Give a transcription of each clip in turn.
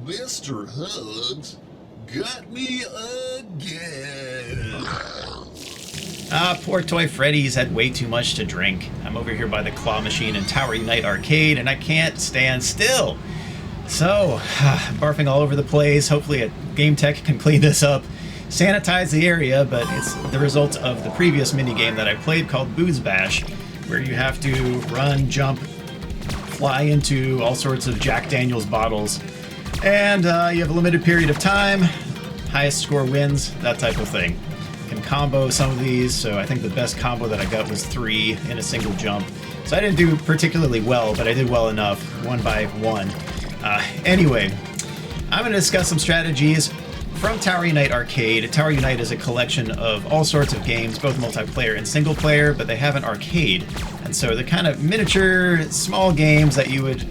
Mr. Hugs got me again. Poor Toy Freddy's had way too much to drink. I'm over here by the claw machine in Tower Unite Arcade, and I can't stand still. So, barfing all over the place. Hopefully a game tech can clean this up, sanitize the area, but it's the result of the previous minigame that I played called Booze Bash, where you have to run, jump, fly into all sorts of Jack Daniels bottles, and you have a limited period of time, highest score wins, that type of thing. Can combo some of these, so I think the best combo that I got was 3 in a single jump. So I didn't do particularly well, but I did well enough, 1 by 1. Anyway, I'm going to discuss some strategies from Tower Unite Arcade. Tower Unite is a collection of all sorts of games, both multiplayer and single player, but they have an arcade. And so they're kind of miniature, small games that you would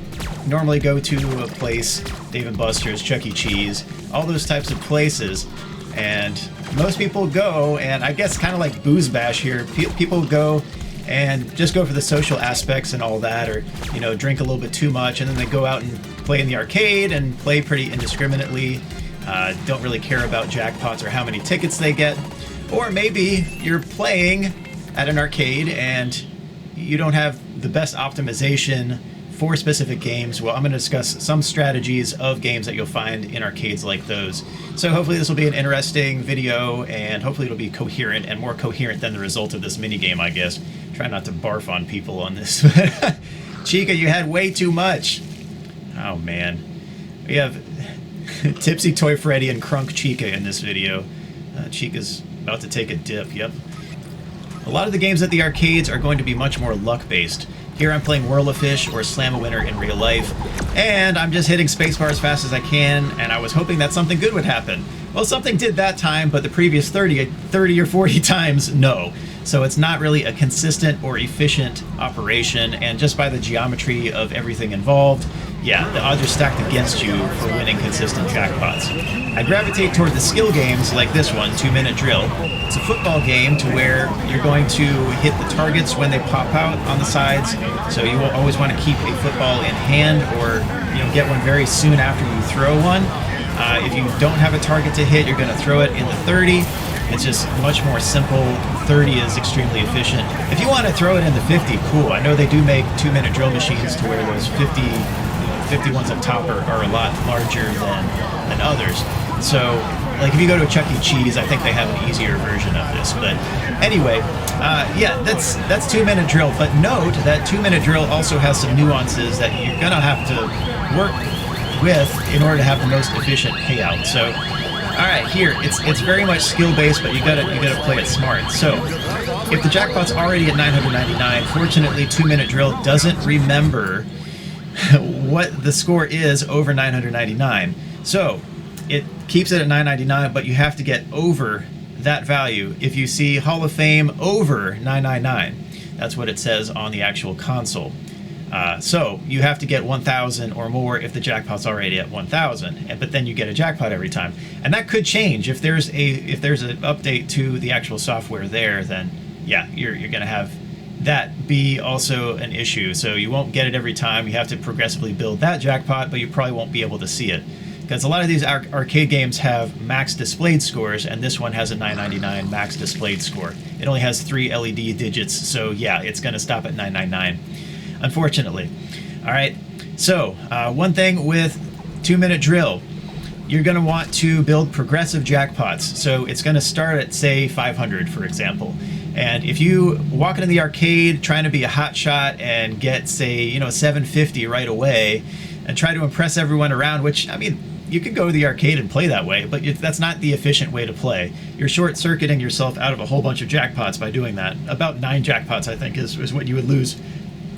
normally go to a place, Dave & Buster's, Chuck E. Cheese, all those types of places. And most people go, and I guess kind of like Booze Bash here, people go and just go for the social aspects and all that, or, you know, drink a little bit too much, and then they go out and play in the arcade and play pretty indiscriminately. Don't really care about jackpots or how many tickets they get. Or maybe you're playing at an arcade and you don't have the best optimization for specific games. Well, I'm going to discuss some strategies of games that you'll find in arcades like those. So hopefully this will be an interesting video, and hopefully it'll be coherent, and more coherent than the result of this minigame, I guess. Try not to barf on people on this. Chica, you had way too much. Oh man. We have Tipsy, Toy Freddy and Crunk Chica in this video. Chica's about to take a dip, yep. A lot of the games at the arcades are going to be much more luck-based. Here I'm playing Whirl a Fish or Slam a Winner in real life, and I'm just hitting spacebar as fast as I can, and I was hoping that something good would happen. Well, something did that time, but the previous 30 or 40 times, no. So it's not really a consistent or efficient operation, and just by the geometry of everything involved, yeah, the odds are stacked against you for winning consistent jackpots. I gravitate toward the skill games like this one, 2 Minute Drill. It's a football game to where you're going to hit the targets when they pop out on the sides, so you will always want to keep a football in hand, or get one very soon after you throw one. If you don't have a target to hit, you're going to throw it in the 30. It's just much more simple. 30 is extremely efficient. If you want to throw it in the 50, cool. I know they do make 2 Minute Drill machines to where those 50 ones up top are a lot larger than others. So, like if you go to a Chuck E. Cheese, I think they have an easier version of this. But anyway, yeah, that's 2 Minute Drill. But note that 2 Minute Drill also has some nuances that you're gonna have to work with in order to have the most efficient payout. So, all right, here it's very much skill based, but you gotta play it smart. So, if the jackpot's already at 999, fortunately 2 Minute Drill doesn't remember what the score is over 999. So it keeps it at 999, but you have to get over that value. If you see Hall of Fame over 999, that's what it says on the actual console. So you have to get 1,000 or more if the jackpot's already at 1,000, but then you get a jackpot every time. And that could change if there's an update to the actual software there. Then yeah, you're gonna have that be also an issue. So you won't get it every time. You have to progressively build that jackpot, but you probably won't be able to see it. Because a lot of these arcade games have max displayed scores, and this one has a 999 max displayed score. It only has 3 LED digits, so yeah, it's going to stop at 999, unfortunately. All right, so one thing with 2 Minute Drill, you're going to want to build progressive jackpots. So it's going to start at, say, 500, for example. And if you walk into the arcade trying to be a hot shot and get, say, 750 right away and try to impress everyone around, which, I mean, you could go to the arcade and play that way, but that's not the efficient way to play. You're short-circuiting yourself out of a whole bunch of jackpots by doing that. About 9 jackpots, I think, is what you would lose.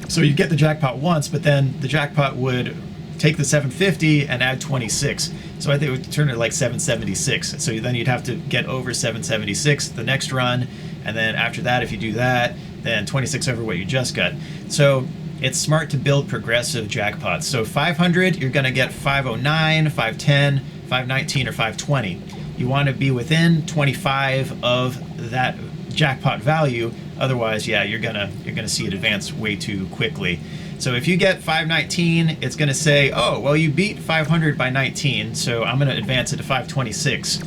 So you get the jackpot once, but then the jackpot would take the 750 and add 26. So I think it would turn it like 776. So then you'd have to get over 776 the next run, and then after that, if you do that, then 26 over what you just got. So it's smart to build progressive jackpots. So 500, you're going to get 509, 510, 519, or 520. You want to be within 25 of that jackpot value Otherwise, yeah, you're gonna see it advance way too quickly. So if you get 519, it's gonna say, oh, well, you beat 500 by 19, so I'm gonna advance it to 526.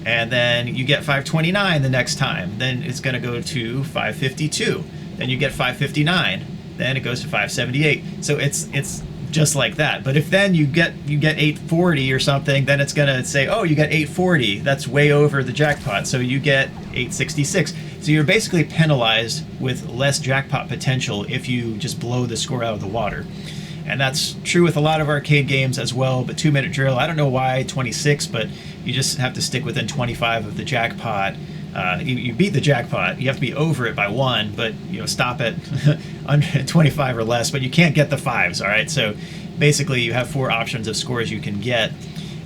And then you get 529 the next time, then it's gonna go to 552. Then you get 559, then it goes to 578. So it's just like that. But if then you get 840 or something, then it's gonna say, oh, you got 840. That's way over the jackpot. So you get 866. So you're basically penalized with less jackpot potential if you just blow the score out of the water. And that's true with a lot of arcade games as well. But 2 Minute Drill, I don't know why 26, but you just have to stick within 25 of the jackpot. You beat the jackpot. You have to be over it by 1, but stop at under 25 or less. But you can't get the 5s. All right. So basically, you have 4 options of scores you can get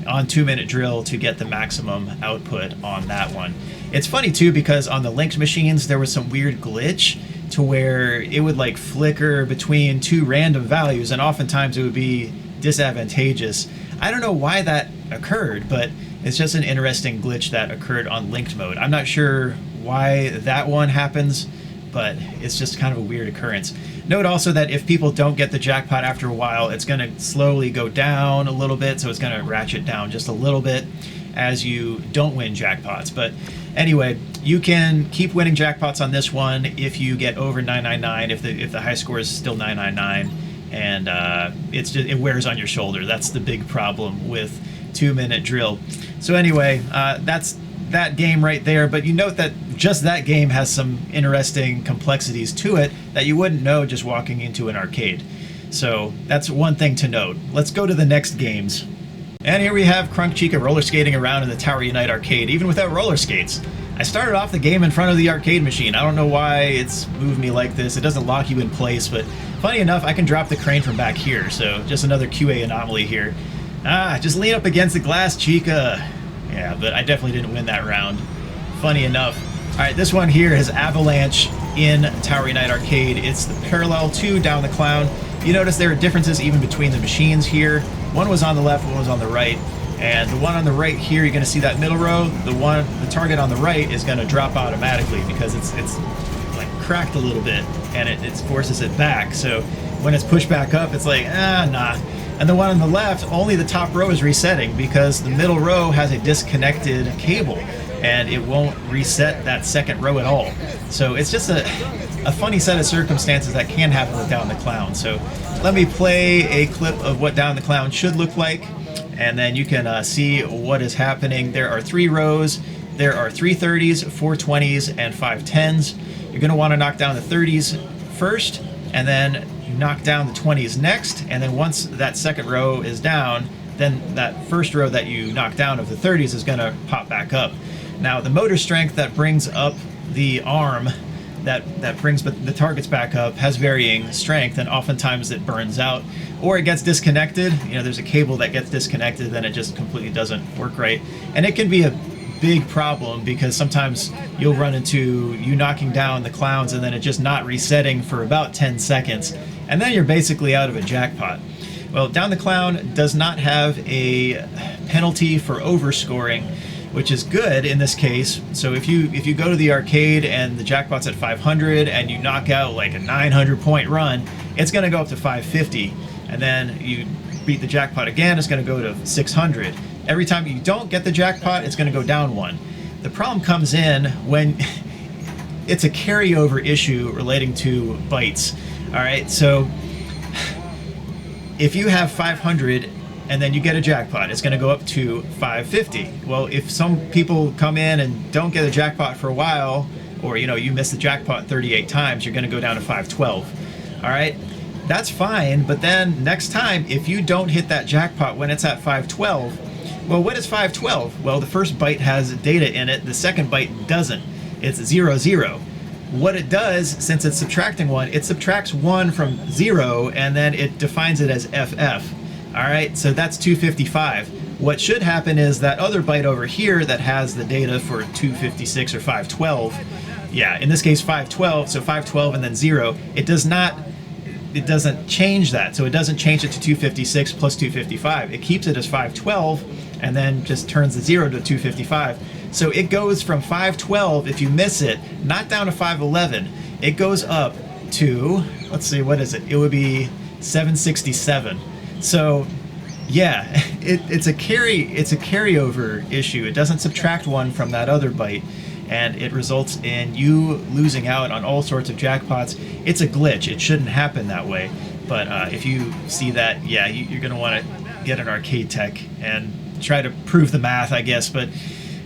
on 2 Minute Drill to get the maximum output on that one. It's funny too because on the linked machines there was some weird glitch to where it would like flicker between 2 random values, and oftentimes it would be disadvantageous. I don't know why that occurred, but it's just an interesting glitch that occurred on linked mode. I'm not sure why that one happens, but it's just kind of a weird occurrence. Note also that if people don't get the jackpot after a while, it's going to slowly go down a little bit, so it's going to ratchet down just a little bit as you don't win jackpots. But anyway, you can keep winning jackpots on this one if you get over 999, if the high score is still 999, and it wears on your shoulder. That's the big problem with 2 Minute Drill. So anyway, that's that game right there, but you note that just that game has some interesting complexities to it that you wouldn't know just walking into an arcade. So that's one thing to note. Let's go to the next games. And here we have Crunk Chica roller skating around in the Tower Unite arcade, even without roller skates. I started off the game in front of the arcade machine. I don't know why it's moved me like this. It doesn't lock you in place, but funny enough, I can drop the crane from back here, so just another QA anomaly here. Just lean up against the glass, Chica. Yeah, but I definitely didn't win that round. Funny enough. All right, this one here is Avalanche in Tower Unite arcade. It's the parallel to Down the Clown. You notice there are differences even between the machines here. One was on the left, one was on the right. And the one on the right here, you're gonna see that middle row. The target on the right is gonna drop automatically because it's like cracked a little bit and it forces it back. So when it's pushed back up, it's like, nah. And the one on the left, only the top row is resetting because the middle row has a disconnected cable and it won't reset that second row at all. So it's just a funny set of circumstances that can happen with Down the Clown. So let me play a clip of what Down the Clown should look like, and then you can see what is happening. There are 3 rows. There are 3 30s, 4 20s, and 5 10s. You're going to want to knock down the 30s first, and then knock down the 20s next, and then once that second row is down, then that first row that you knock down of the 30s is going to pop back up. Now the motor strength that brings up the arm that brings the targets back up has varying strength, and oftentimes it burns out or it gets disconnected. There's a cable that gets disconnected, then it just completely doesn't work right, and it can be a big problem because sometimes you'll run into you knocking down the clowns and then it just not resetting for about 10 seconds, and then you're basically out of a jackpot. Well, Down the Clown does not have a penalty for overscoring, which is good in this case. So if you go to the arcade and the jackpot's at 500 and you knock out like a 900 point run, it's going to go up to 550, and then you beat the jackpot again, it's going to go to 600. Every time you don't get the jackpot, it's going to go down 1. The problem comes in when it's a carryover issue relating to bytes. All right, so if you have 500 and then you get a jackpot, it's going to go up to 550. Well, if some people come in and don't get a jackpot for a while, or you miss the jackpot 38 times, you're going to go down to 512. All right, that's fine, but then next time, if you don't hit that jackpot when it's at 512, well, what is 512? Well, the first byte has data in it, the second byte doesn't. It's 00. What it does, since it's subtracting 1, it subtracts 1 from 0, and then it defines it as FF. All right, so that's 255. What should happen is that other byte over here that has the data for 256 or 512, yeah, in this case 512, so 512 and then 0, it doesn't change that. So it doesn't change it to 256 plus 255. It keeps it as 512 and then just turns the 0 to 255. So it goes from 512 if you miss it, not down to 511. It goes up to, let's see, what is it? It would be 767. So yeah, it's a carryover issue. It doesn't subtract one from that other byte, and it results in you losing out on all sorts of jackpots. It's a glitch. It shouldn't happen that way. But if you see that, yeah, you're going to want to get an arcade tech and try to prove the math, I guess. But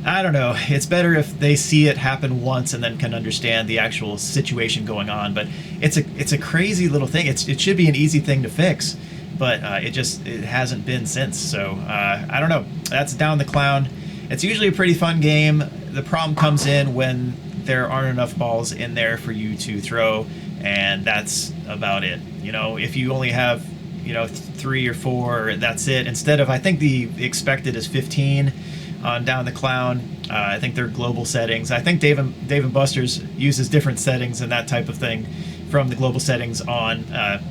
I don't know. It's better if they see it happen once and then can understand the actual situation going on. But it's a crazy little thing. It should be an easy thing to fix, but it hasn't been since. So I don't know. That's Down the Clown. It's usually a pretty fun game. The problem comes in when there aren't enough balls in there for you to throw, and that's about it. You know, if you only have 3 or 4, that's it. Instead of, I think the expected is 15 on Down the Clown. I think they're global settings. I think Dave and Buster's uses different settings and that type of thing from the global settings on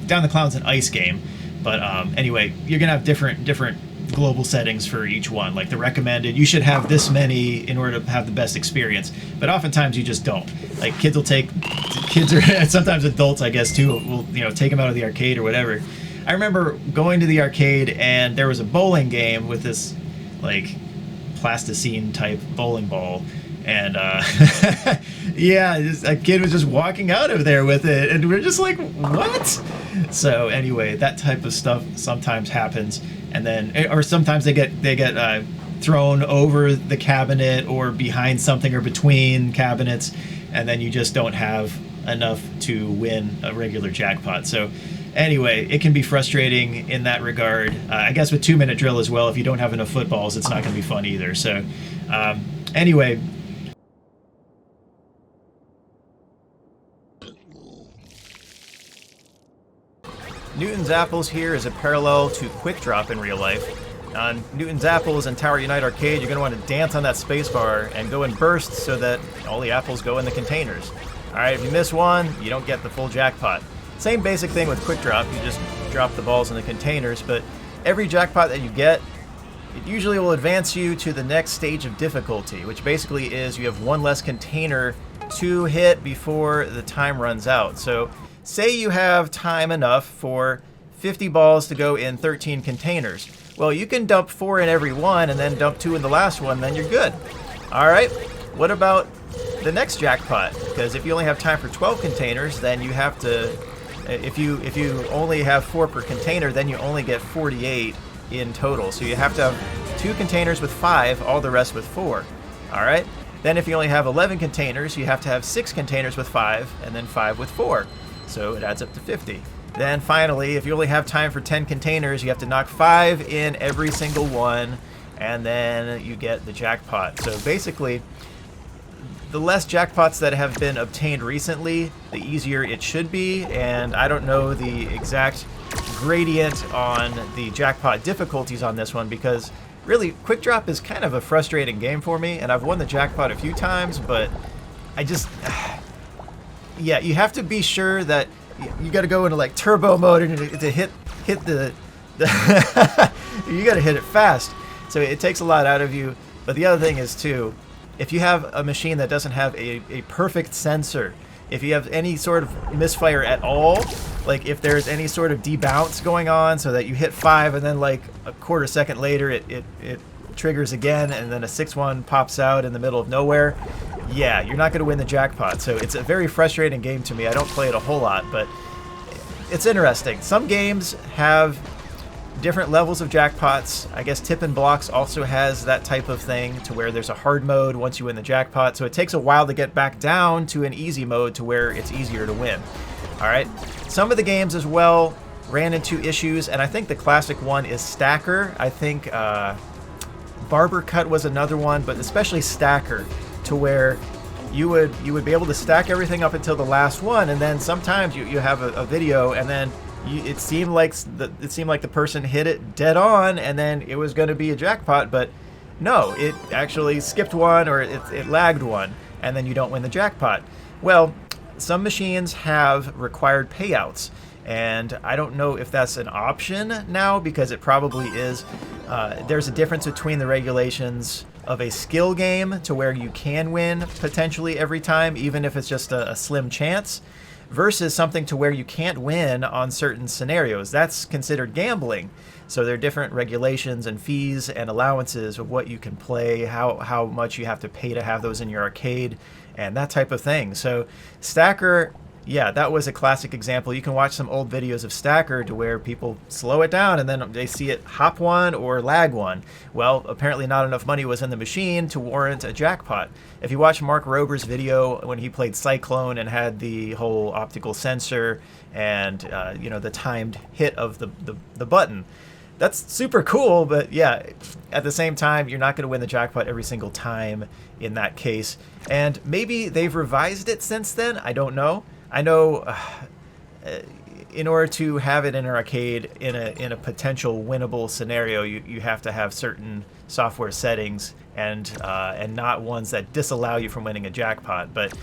Down the Clown's an ice game. But anyway, you're gonna have different global settings for each one. Like the recommended, you should have this many in order to have the best experience. But oftentimes you just don't. Like kids or sometimes adults, I guess too, will take them out of the arcade or whatever. I remember going to the arcade and there was a bowling game with this like plasticine type bowling ball, and yeah, a kid was just walking out of there with it, and we're just like, what? So anyway, that type of stuff sometimes happens, and then or sometimes they get thrown over the cabinet or behind something or between cabinets, and then you just don't have enough to win a regular jackpot. So anyway, it can be frustrating in that regard. I guess with 2 Minute Drill as well, if you don't have enough footballs, it's not going to be fun either. So anyway. Newton's Apples here is a parallel to Quick Drop in real life. On Newton's Apples and Tower Unite Arcade, you're going to want to dance on that spacebar and go in bursts so that all the apples go in the containers. Alright, if you miss one, you don't get the full jackpot. Same basic thing with Quick Drop, you just drop the balls in the containers, but every jackpot that you get, it usually will advance you to the next stage of difficulty, which basically is you have one less container to hit before the time runs out. So say you have time enough for 50 balls to go in 13 containers. Well, you can dump 4 in every one and then dump 2 in the last one, then you're good. Alright, what about the next jackpot? Because if you only have time for 12 containers, then you have to, if you only have 4 per container, then you only get 48 in total. So you have to have 2 containers with 5, all the rest with 4. Alright? Then if you only have 11 containers, you have to have 6 containers with 5, and then 5 with 4. So it adds up to 50. Then finally, if you only have time for 10 containers, you have to knock 5 in every single one, and then you get the jackpot. So basically, the less jackpots that have been obtained recently, the easier it should be, and I don't know the exact gradient on the jackpot difficulties on this one, because really, Quick Drop is kind of a frustrating game for me, and I've won the jackpot a few times, but I just... yeah, you have to be sure that you got to go into like turbo mode to hit the you got to hit it fast. So it takes a lot out of you. But the other thing is too, if you have a machine that doesn't have a perfect sensor, if you have any sort of misfire at all, like if there's any sort of debounce going on so that you hit 5 and then like a quarter second later it triggers again and then a 6-1 pops out in the middle of nowhere, yeah, you're not going to win the jackpot. So it's a very frustrating game to me. I don't play it a whole lot, but it's interesting. Some games have different levels of jackpots. I guess Tip and Blocks also has that type of thing to where there's a hard mode once you win the jackpot. So it takes a while to get back down to an easy mode to where it's easier to win. All right. Some of the games as well ran into issues, and I think the classic one is Stacker. I think Barber Cut was another one, but especially Stacker, to where you would be able to stack everything up until the last one, and then sometimes you have a video, and then it seemed like the person hit it dead on, and then it was going to be a jackpot, but no, it actually skipped one or it lagged one, and then you don't win the jackpot. Well, some machines have required payouts, and I don't know if that's an option now, because it probably is. There's a difference between the regulations of a skill game to where you can win potentially every time, even if it's just a slim chance, versus something to where you can't win on certain scenarios. That's considered gambling. So there are different regulations and fees and allowances of what you can play, how much you have to pay to have those in your arcade, and that type of thing. So Stacker, yeah, that was a classic example. You can watch some old videos of Stacker to where people slow it down and then they see it hop one or lag one. Well, apparently not enough money was in the machine to warrant a jackpot. If you watch Mark Rober's video when he played Cyclone and had the whole optical sensor and the timed hit of the button, that's super cool, but yeah, at the same time, you're not going to win the jackpot every single time in that case. And maybe they've revised it since then. I don't know. I know in order to have it in an arcade in a potential winnable scenario, you have to have certain software settings and not ones that disallow you from winning a jackpot. But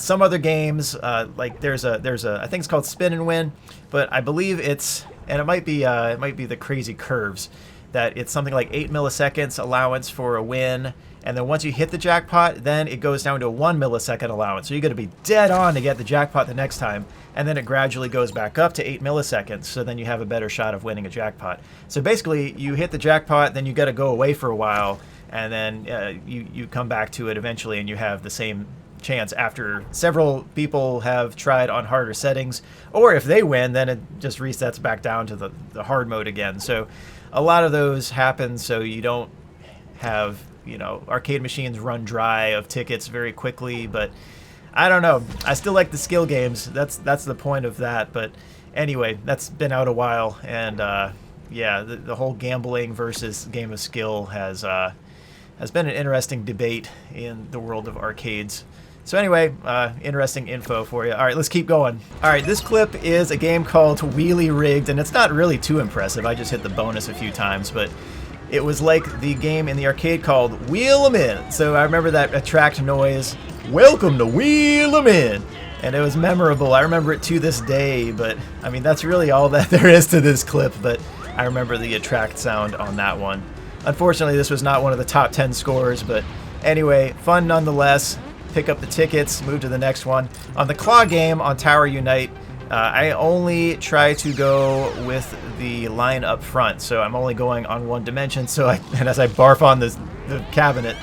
some other games, like there's a I think it's called Spin and Win, but I believe it's, and it might be the Crazy Curves, that it's something like 8 milliseconds allowance for a win, and then once you hit the jackpot, then it goes down to a 1 millisecond allowance. So you got to be dead on to get the jackpot the next time, and then it gradually goes back up to 8 milliseconds, so then you have a better shot of winning a jackpot. So basically, you hit the jackpot, then you got to go away for a while, and then you come back to it eventually, and you have the same chance after several people have tried on harder settings, or if they win, then it just resets back down to the hard mode again. So a lot of those happen, so you don't have, arcade machines run dry of tickets very quickly. But I don't know, I still like the skill games. That's the point of that. But anyway, that's been out a while, and yeah, the whole gambling versus game of skill has been an interesting debate in the world of arcades. So anyway, interesting info for you. All right, let's keep going. All right, this clip is a game called Wheelie Rigged, and it's not really too impressive. I just hit the bonus a few times, but it was like the game in the arcade called Wheel 'em In. So I remember that attract noise, "Welcome to Wheel 'em In," and it was memorable. I remember it to this day, but I mean, that's really all that there is to this clip, but I remember the attract sound on that one. Unfortunately, this was not one of the top 10 scores, but anyway, fun nonetheless. Pick up the tickets, move to the next one. On the claw game on Tower Unite, I only try to go with the line up front, so I'm only going on one dimension. So and as I barf on the cabinet,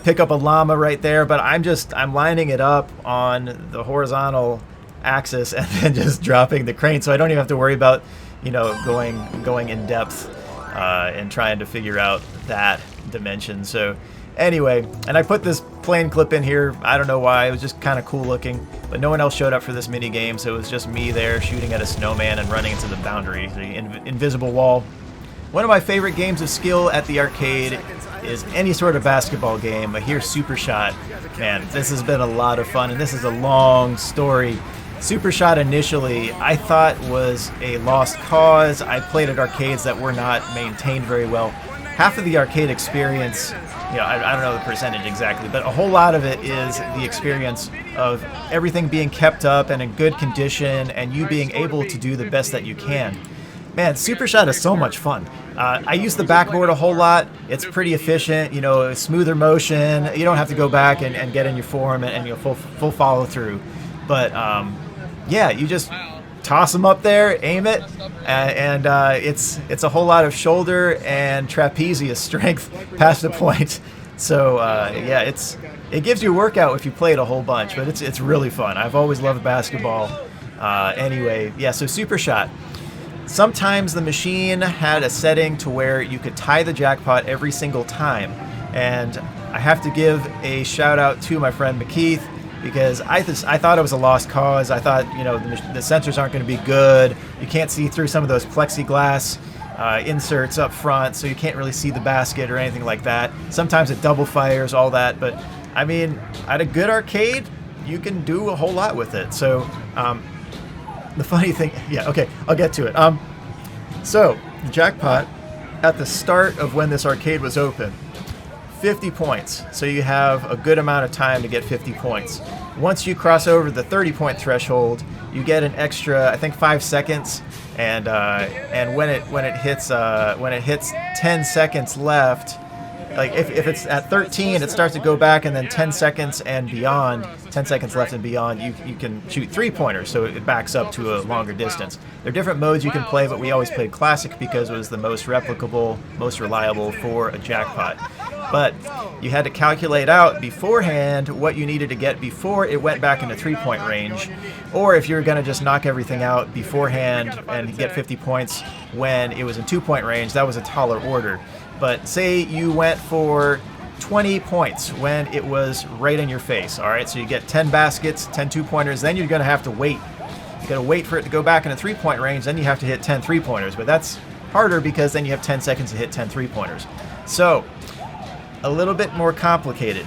pick up a llama right there, but I'm lining it up on the horizontal axis and then just dropping the crane, so I don't even have to worry about going in depth and trying to figure out that dimension. So anyway, and I put this plane clip in here. I don't know why. It was just kind of cool looking, but no one else showed up for this mini game, so it was just me there shooting at a snowman and running into the boundary, the invisible wall. One of my favorite games of skill at the arcade is any sort of basketball game. I hear Supershot. Man, this has been a lot of fun, and this is a long story. Supershot initially I thought was a lost cause. I played at arcades that were not maintained very well. Half of the arcade experience, I don't know the percentage exactly, but a whole lot of it is the experience of everything being kept up and in good condition and you being able to do the best that you can. Man, Supershot is so much fun. I use the backboard a whole lot. It's pretty efficient, smoother motion. You don't have to go back and get in your form and full follow through. But yeah, you just toss them up there, aim it, and it's a whole lot of shoulder and trapezius strength past the point. So yeah, it gives you a workout if you play it a whole bunch, but it's really fun. I've always loved basketball. Anyway, yeah, so Supershot. Sometimes the machine had a setting to where you could tie the jackpot every single time, and I have to give a shout out to my friend McKeith, because I thought it was a lost cause. I thought, the sensors aren't going to be good. You can't see through some of those plexiglass inserts up front, so you can't really see the basket or anything like that. Sometimes it double fires, all that. But, I mean, at a good arcade, you can do a whole lot with it. So, the funny thing... Yeah, okay, I'll get to it. So, the jackpot, at the start of when this arcade was open, 50 points. So you have a good amount of time to get 50 points. Once you cross over the 30-point threshold, you get an extra, I think, 5 seconds. And when it hits 10 seconds left, like if it's at 13, it starts to go back, and then 10 seconds and beyond, 10 seconds left and beyond, you can shoot 3-pointers, so it backs up to a longer distance. There are different modes you can play, but we always played Classic because it was the most replicable, most reliable for a Jackpot. But you had to calculate out beforehand what you needed to get before it went back into 3-point range, or if you were going to just knock everything out beforehand and get 50 points when it was in 2-point range, that was a taller order. But say you went for 20 points when it was right in your face, all right? So you get 10 baskets, 10 2-pointers, then you're going to have to wait. You got to wait for it to go back into 3-point range, then you have to hit 10 3-pointers, but that's harder because then you have 10 seconds to hit 10 3-pointers. So a little bit more complicated.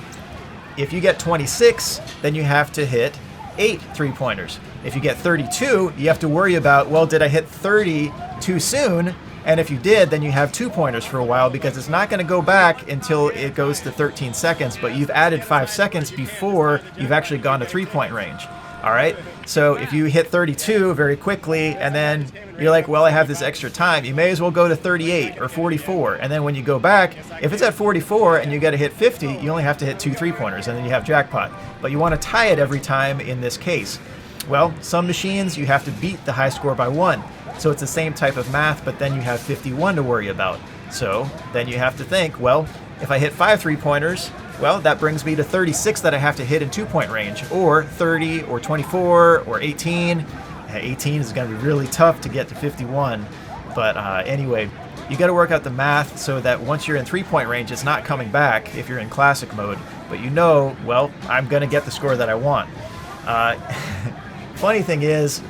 If you get 26, then you have to hit 8 3-pointers. If you get 32, you have to worry about, well, did I hit 30 too soon? And if you did, then you have 2-pointers for a while because it's not going to go back until it goes to 13 seconds, but you've added 5 seconds before you've actually gone to 3-point range. All right? So if you hit 32 very quickly and then you're like, well, I have this extra time, you may as well go to 38 or 44. And then when you go back, if it's at 44 and you got to hit 50, you only have to hit 2 3-pointers and then you have Jackpot. But you want to tie it every time in this case. Well, some machines you have to beat the high score by 1. So it's the same type of math, but then you have 51 to worry about. So then you have to think, well, if I hit 5 3-pointers, well, that brings me to 36 that I have to hit in 2-point range, or 30, or 24, or 18. 18 is going to be really tough to get to 51. But anyway, you got to work out the math so that once you're in 3-point range, it's not coming back if you're in classic mode. But you know, well, I'm going to get the score that I want. Funny thing is,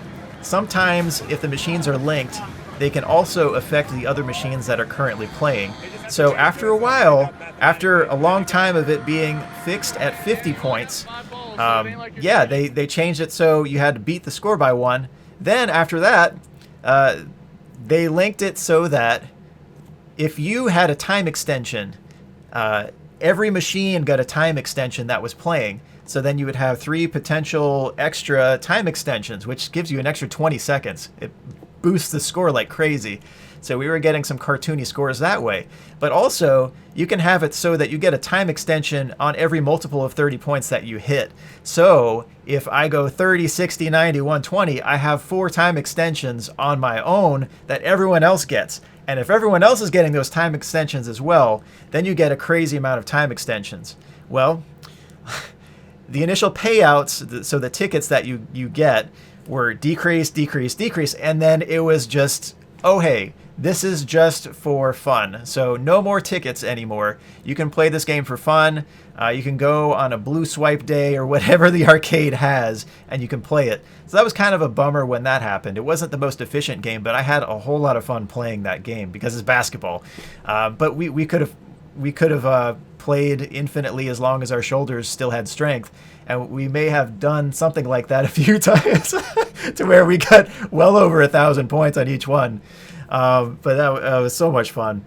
sometimes if the machines are linked, they can also affect the other machines that are currently playing. So after a while, after a long time of it being fixed at 50 points, yeah, they changed it so you had to beat the score by 1. Then after that, they linked it so that if you had a time extension, every machine got a time extension that was playing. So then you would have 3 potential extra time extensions, which gives you an extra 20 seconds. It boosts the score like crazy. So we were getting some cartoony scores that way. But also, you can have it so that you get a time extension on every multiple of 30 points that you hit. So if I go 30, 60, 90, 120, I have 4 time extensions on my own that everyone else gets. And if everyone else is getting those time extensions as well, then you get a crazy amount of time extensions. Well, the initial payouts, so the tickets that you get, were decrease, decrease, decrease, and then it was just, oh hey, this is just for fun. So no more tickets anymore. You can play this game for fun. You can go on a blue swipe day or whatever the arcade has, and you can play it. So that was kind of a bummer when that happened. It wasn't the most efficient game, but I had a whole lot of fun playing that game because it's basketball. But we could have played infinitely as long as our shoulders still had strength, and we may have done something like that a few times to where we got well over 1,000 points on each one. But that was so much fun.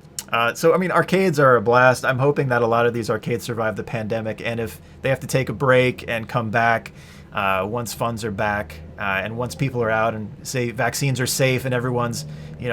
So I mean, arcades are a blast. I'm hoping that a lot of these arcades survive the pandemic, and if they have to take a break and come back once funds are back and once people are out and say vaccines are safe and everyone's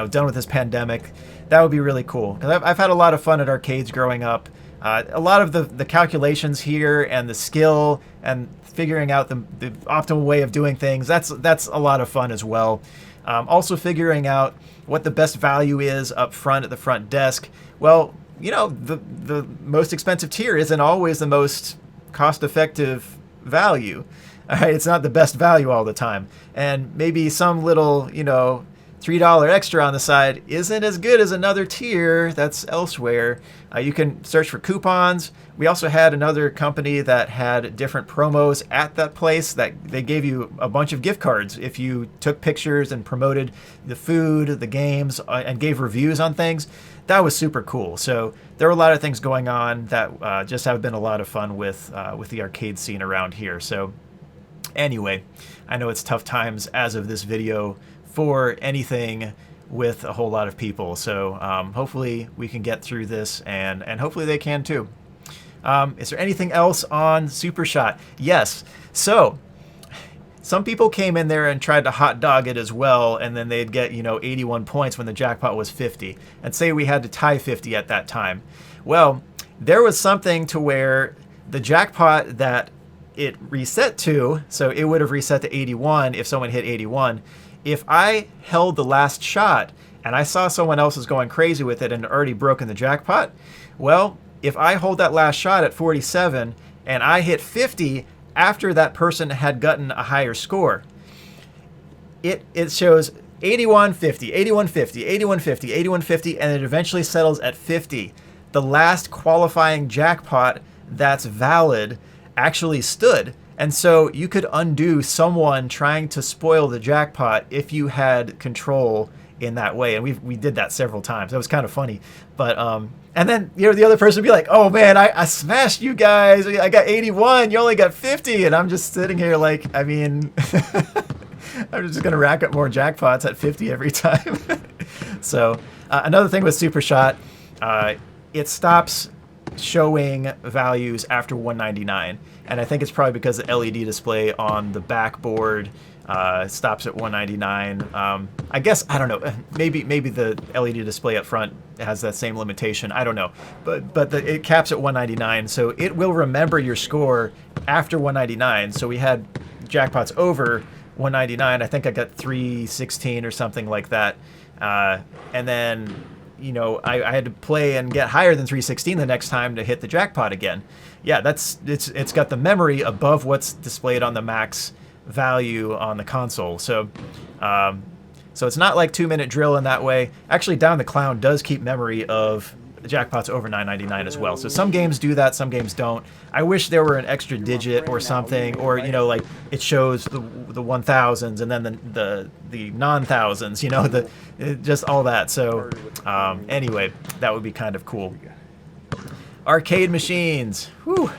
done with this pandemic, that would be really cool. 'Cause I've had a lot of fun at arcades growing up. A lot of the calculations here and the skill and figuring out the optimal way of doing things, that's a lot of fun as well. Also figuring out what the best value is up front at the front desk. Well, the most expensive tier isn't always the most cost-effective value. All right, it's not the best value all the time. And maybe some little, $3 extra on the side isn't as good as another tier that's elsewhere. You can search for coupons. We also had another company that had different promos at that place that they gave you a bunch of gift cards if you took pictures and promoted the food, the games, and gave reviews on things. That was super cool. So there were a lot of things going on that just have been a lot of fun with the arcade scene around here. So anyway, I know it's tough times as of this video for anything with a whole lot of people. So hopefully we can get through this, and hopefully they can too. Is there anything else on Supershot? Yes. So some people came in there and tried to hot dog it as well, and then they'd get 81 points when the jackpot was 50. And say we had to tie 50 at that time. Well, there was something to where the jackpot that it reset to, so it would have reset to 81 if someone hit 81. If I held the last shot and I saw someone else was going crazy with it and already broken the jackpot, well, if I hold that last shot at 47 and I hit 50 after that person had gotten a higher score, it shows 8150, 8150, 8150, 8150, and it eventually settles at 50. The last qualifying jackpot that's valid actually stood. And so you could undo someone trying to spoil the jackpot if you had control in that way. And we did that several times. That was kind of funny. But and then the other person would be like, oh man, I smashed you guys. I got 81. You only got 50. And I'm just sitting here like, I mean, I'm just going to rack up more jackpots at 50 every time. So another thing with Supershot, it stops showing values after 199, and I think it's probably because the LED display on the backboard stops at 199. I guess, I don't know, maybe the LED display up front has that same limitation. I don't know, but it caps at 199, so it will remember your score after 199. So we had jackpots over 199. I think I got 316 or something like that, and then I had to play and get higher than 316 the next time to hit the jackpot again. Yeah, it's got the memory above what's displayed on the max value on the console. So it's not like 2-minute drill in that way. Actually, Down the Clown does keep memory of jackpots over 999 as well. So some games do that, some games don't. I wish there were an extra digit or something, or like it shows the 1000s and then the non-thousands, just all that. So anyway, that would be kind of cool. Arcade machines. Whew.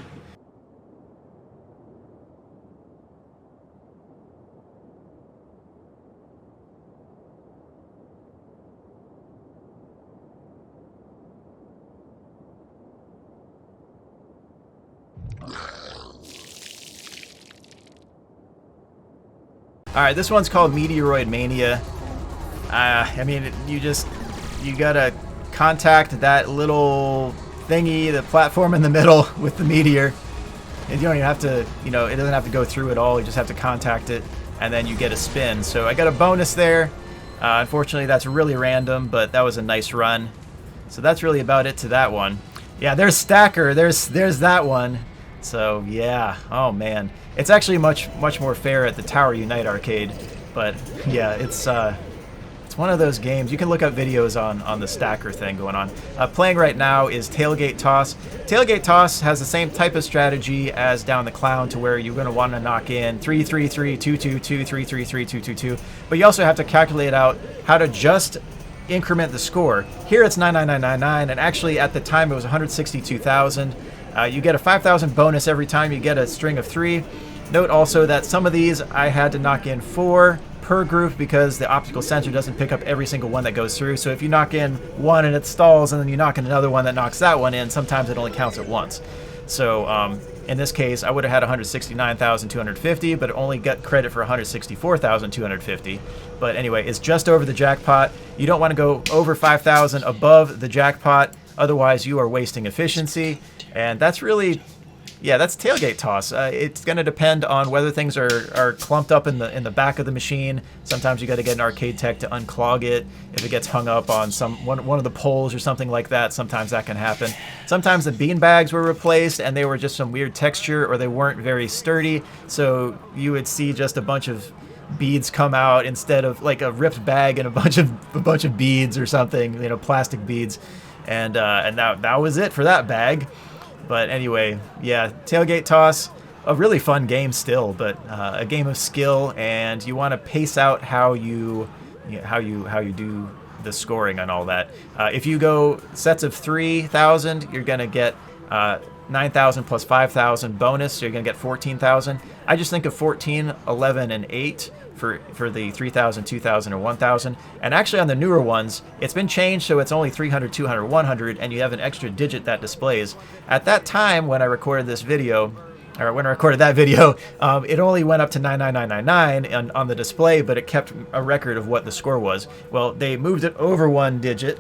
All right, this one's called Meteoroid Mania. I mean, you gotta contact that little thingy, the platform in the middle with the meteor. And you don't even have to, it doesn't have to go through it all. You just have to contact it, and then you get a spin. So I got a bonus there. Unfortunately, that's really random, but that was a nice run. So that's really about it to that one. Yeah, there's Stacker. There's that one. So yeah, oh man, it's actually much more fair at the Tower Unite arcade, but yeah, it's one of those games. You can look up videos on the Stacker thing going on. Playing right now is Tailgate Toss. Tailgate Toss has the same type of strategy as Down the Clown, to where you're going to want to knock in 333 222 333 222, but you also have to calculate out how to just increment the score. Here it's 99999, and actually at the time it was 162,000. You get a 5,000 bonus every time you get a string of 3. Note also that some of these I had to knock in 4 per group because the optical sensor doesn't pick up every single one that goes through. So if you knock in one and it stalls, and then you knock in another one that knocks that one in, sometimes it only counts at once. So in this case, I would have had 169,250, but only got credit for 164,250. But anyway, it's just over the jackpot. You don't want to go over 5,000 above the jackpot, otherwise you are wasting efficiency. And that's really, yeah, that's Tailgate Toss. It's going to depend on whether things are clumped up in the back of the machine. Sometimes you got to get an arcade tech to unclog it. If it gets hung up on one of the poles or something like that, sometimes that can happen. Sometimes the bean bags were replaced and they were just some weird texture, or they weren't very sturdy, so you would see just a bunch of beads come out instead of like a ripped bag and a bunch of beads or something, plastic beads, and that was it for that bag. But anyway, yeah, Tailgate Toss, a really fun game still, but a game of skill, and you want to pace out how you do the scoring and all that. If you go sets of 3,000, you're gonna get 9,000 plus 5,000 bonus, so you're gonna get 14,000. I just think of 14, 11, and 8 for the 3,000, 2,000, or 1,000. And actually on the newer ones, it's been changed, so it's only 300, 200, 100, and you have an extra digit that displays. At that time, when I recorded this video, or when I recorded that video, it only went up to 99999 on the display, but it kept a record of what the score was. Well, they moved it over one digit,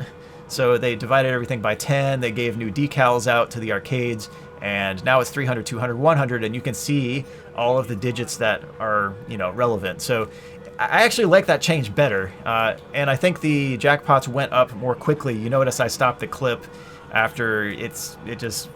So they divided everything by 10. They gave new decals out to the arcades, and now it's 300, 200, 100, and you can see all of the digits that are, relevant. So I actually like that change better, and I think the jackpots went up more quickly. You notice I stopped the clip after it just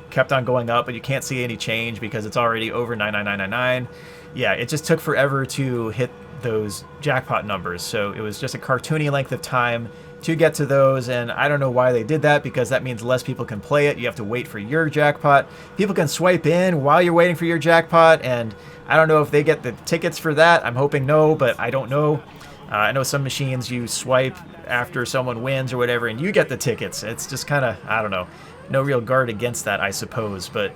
kept on going up, but you can't see any change because it's already over 99999. Yeah, it just took forever to hit those jackpot numbers. So it was just a cartoony length of time to get to those, and I don't know why they did that, because that means less people can play it. You have to wait for your jackpot. People can swipe in while you're waiting for your jackpot, and I don't know if they get the tickets for that. I'm hoping no, but I don't know. I know some machines you swipe after someone wins or whatever, and you get the tickets. It's just kind of, I don't know, no real guard against that, I suppose, but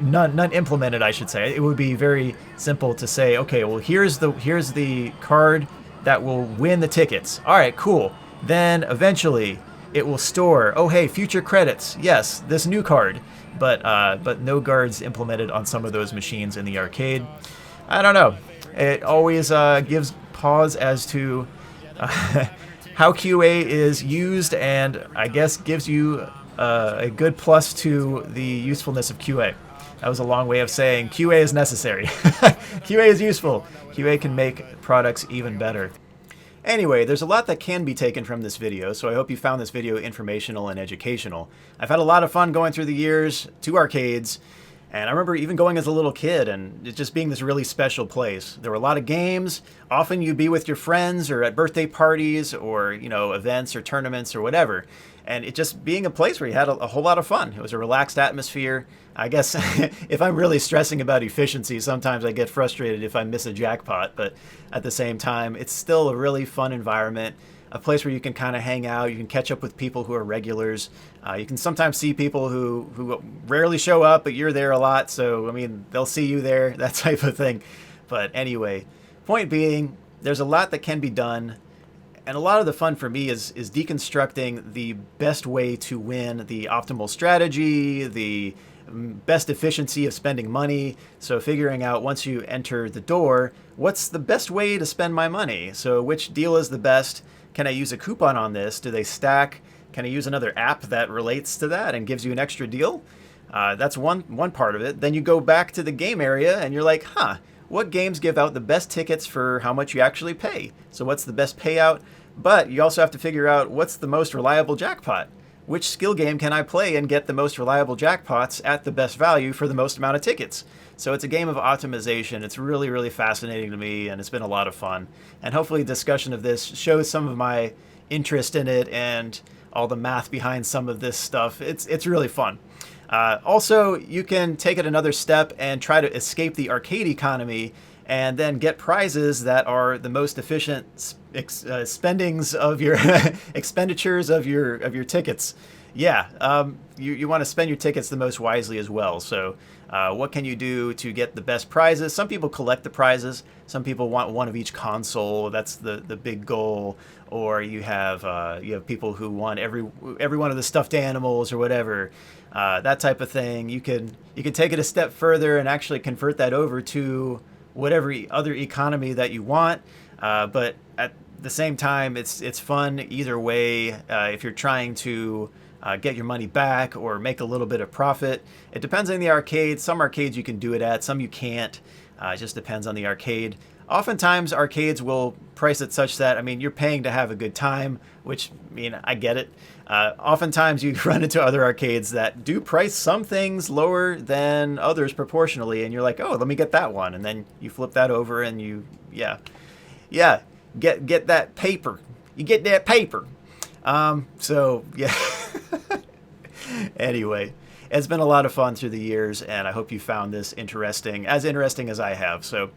none implemented, I should say. It would be very simple to say, okay, well, here's the card that will win the tickets. All right, cool. Then eventually it will store, oh hey, future credits, yes, this new card, but no guards implemented on some of those machines in the arcade. I don't know. It always gives pause as to how QA is used, and I guess gives you a good plus to the usefulness of QA. That was a long way of saying QA is necessary. QA is useful. QA can make products even better. Anyway, there's a lot that can be taken from this video, so I hope you found this video informational and educational. I've had a lot of fun going through the years to arcades, and I remember even going as a little kid and it just being this really special place. There were a lot of games. Often you'd be with your friends or at birthday parties or, events or tournaments or whatever. And it just being a place where you had a whole lot of fun. It was a relaxed atmosphere. I guess if I'm really stressing about efficiency, sometimes I get frustrated if I miss a jackpot. But at the same time, it's still a really fun environment, a place where you can kind of hang out. You can catch up with people who are regulars. You can sometimes see people who rarely show up, but you're there a lot. So, I mean, they'll see you there, that type of thing. But anyway, point being, there's a lot that can be done. And a lot of the fun for me is deconstructing the best way to win, the optimal strategy, the best efficiency of spending money. So figuring out once you enter the door, what's the best way to spend my money? So which deal is the best? Can I use a coupon on this? Do they stack? Can I use another app that relates to that and gives you an extra deal? That's one part of it. Then you go back to the game area and you're like, what games give out the best tickets for how much you actually pay? So what's the best payout? But you also have to figure out what's the most reliable jackpot. Which skill game can I play and get the most reliable jackpots at the best value for the most amount of tickets? So it's a game of optimization. It's really, really fascinating to me, and it's been a lot of fun. And hopefully discussion of this shows some of my interest in it and all the math behind some of this stuff. It's really fun. Also, you can take it another step and try to escape the arcade economy and then get prizes that are the most efficient spendings of your expenditures of your tickets. Yeah, you want to spend your tickets the most wisely as well. So what can you do to get the best prizes? Some people collect the prizes. Some people want one of each console. That's the big goal. Or you have people who want every one of the stuffed animals or whatever. That type of thing. You can take it a step further and actually convert that over to whatever other economy that you want, but at the same time, it's fun either way. If you're trying to get your money back or make a little bit of profit, it depends on the arcade. Some arcades you can do it at, some you can't. It just depends on the arcade. Oftentimes, arcades will price it such that, you're paying to have a good time, which, I get it. Oftentimes, you run into other arcades that do price some things lower than others proportionally, and you're like, oh, let me get that one. And then you flip that over and get that paper. You get that paper. So, yeah. Anyway, it's been a lot of fun through the years, and I hope you found this interesting as I have. So,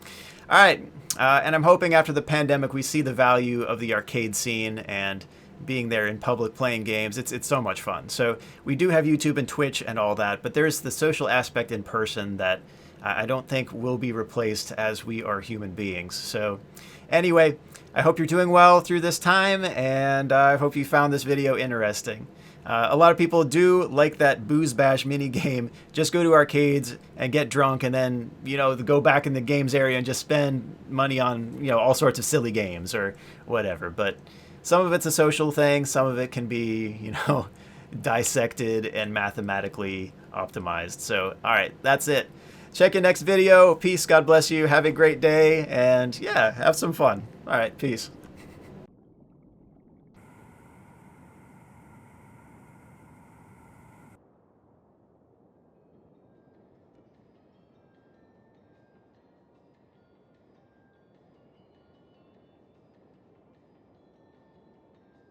all right. And I'm hoping after the pandemic we see the value of the arcade scene and being there in public playing games. It's so much fun. So we do have YouTube and Twitch and all that, but there's the social aspect in person that I don't think will be replaced as we are human beings. So anyway, I hope you're doing well through this time, and I hope you found this video interesting. A lot of people do like that booze bash mini game. Just go to arcades and get drunk, and then go back in the games area and just spend money on all sorts of silly games or whatever. But some of it's a social thing, some of it can be, you know, dissected and mathematically optimized. So, all right, that's it. Check your next video. Peace. God bless you. Have a great day. And yeah, have some fun. All right, peace.